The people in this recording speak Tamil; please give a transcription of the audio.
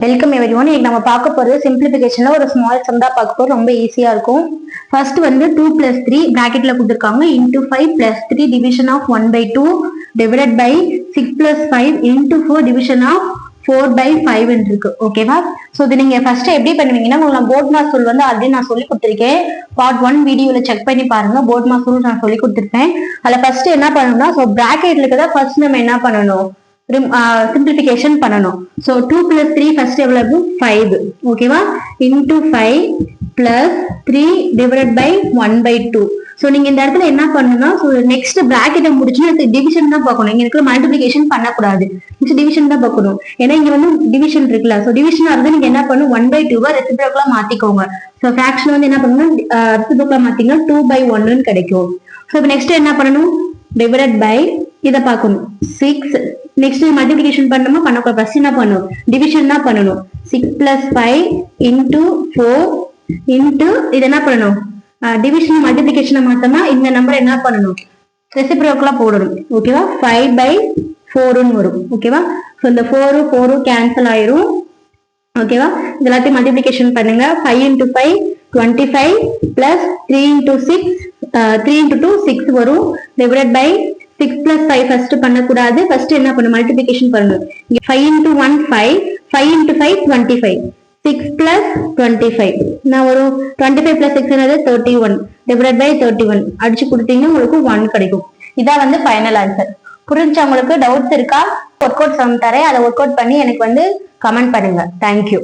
Welcome everyone. இன்னைக்கு நம்ம பார்க்க போறது சிம்பிளிஃபிகேஷன்ல ஒரு ஸ்மால் சம் தான் பார்க்க போறோம். ரொம்ப ஈஸியா இருக்கும். ஃபர்ஸ்ட் வந்து 2 + 3 பிராக்கெட்ல கொடுத்துருக்காங்க into 5 + 3 division of 1/2 divided by 6 + 5 into 4 division of 4/5 இருக்கு. ஓகேவா? ஸோ இது நீங்க ஃபர்ஸ்ட் எப்படி பண்ணுவீங்கன்னா, உங்களுக்கு போர்ட் மாஸ் ரூல் வந்து ஆல்ரெடி நான் சொல்லி கொடுத்துருக்கேன். பார்ட் 1 வீடியோல செக் பண்ணி பாருங்க. போர்ட் மாஸ் ரூல் நான் சொல்லி கொடுத்துருப்பேன். அதுல ஃபர்ஸ்ட் என்ன பண்ணணும்னா, ஸோ பிராக்கெட்ல இருக்கதா ஃபர்ஸ்ட் நம்ம என்ன பண்ணணும், சிம்பிளிஃபிகேஷன் பண்ணணும். ஸோ 2 + 3 ஃபர்ஸ்ட் எவ்வளவு 5. ஓகேவா? Into 5 + 3 divided by 1/2. ஸோ நீங்க இந்த இடத்துல என்ன பண்ணணும்னா, ஸோ நெக்ஸ்ட் பிராக்கெட்டை முடிச்சுன்னா டிவிஷன் தான் பார்க்கணும். இங்க இருக்கிற மல்டிபிளிகேஷன் பண்ணக்கூடாது. நெக்ஸ்ட் டிவிஷன் தான் பார்க்கணும். ஏன்னா இங்க வந்து டிவிஷன் இருக்குல்ல. ஸோ டிவிஷனா இருந்தா நீங்க என்ன பண்ணணும், 1/2 ரெசிப்ரோக்கலா மாத்திக்கோங்க. ஸோ ஃபிராக்ஷன் வந்து என்ன பண்ணணும், ரெசிப்ரோக்கலா மாத்தீங்கன்னா 2/1 கிடைக்கும். ஸோ இப்போ நெக்ஸ்ட் என்ன பண்ணணும், டிவைடட் பை இதை பார்க்கணும் 6. நெக்ஸ்ட் மல்டிபிளிகேஷன் பண்ணணுமா பண்ணக்கூடாது. ஃபர்ஸ்ட் என்ன பண்ணணும், டிவிஷன் தான் பண்ணணும். 6 + 5 இன்டூ 4 இன்டூ இது என்ன பண்ணணும், டிவிஷன் மல்டிபிளிகேஷனை மாத்தமா இந்த நம்பர் என்ன பண்ணணும், ரெசிப்ரோக்கலா போடணும். ஓகேவா? 5/4 வரும். ஓகேவா? ஸோ இந்த 4 கேன்சல் ஆயிரும். ஓகேவா? இது எல்லாத்தையும் மல்டிபிளிகேஷன் பண்ணுங்க. 5 × 5 25 + 3 × 6 3 × 2 6 வரும். டிவைடட் பை 6 + 5 ஃபர்ஸ்ட் பண்ணக்கூடாது. ஃபர்ஸ்ட் என்ன பண்ணணும், மல்டிபிளிகேஷன் பண்ணணும். 5 × 1 5 5 × 5 25 6 + 25 நான் ஒரு 25 + 6 என்னது 31 டிவைடட் பை 31 அடிச்சு கொடுத்தீங்கன்னா உங்களுக்கு 1 கிடைக்கும். இதான் வந்து ஃபைனல் ஆன்சர். புரிஞ்சா? உங்களுக்கு டவுட்ஸ் இருக்கா? ஒர்க் அவுட் சம் தரேன், அதை ஒர்க் அவுட் பண்ணி எனக்கு வந்து கமெண்ட் பண்ணுங்க. தேங்க்யூ.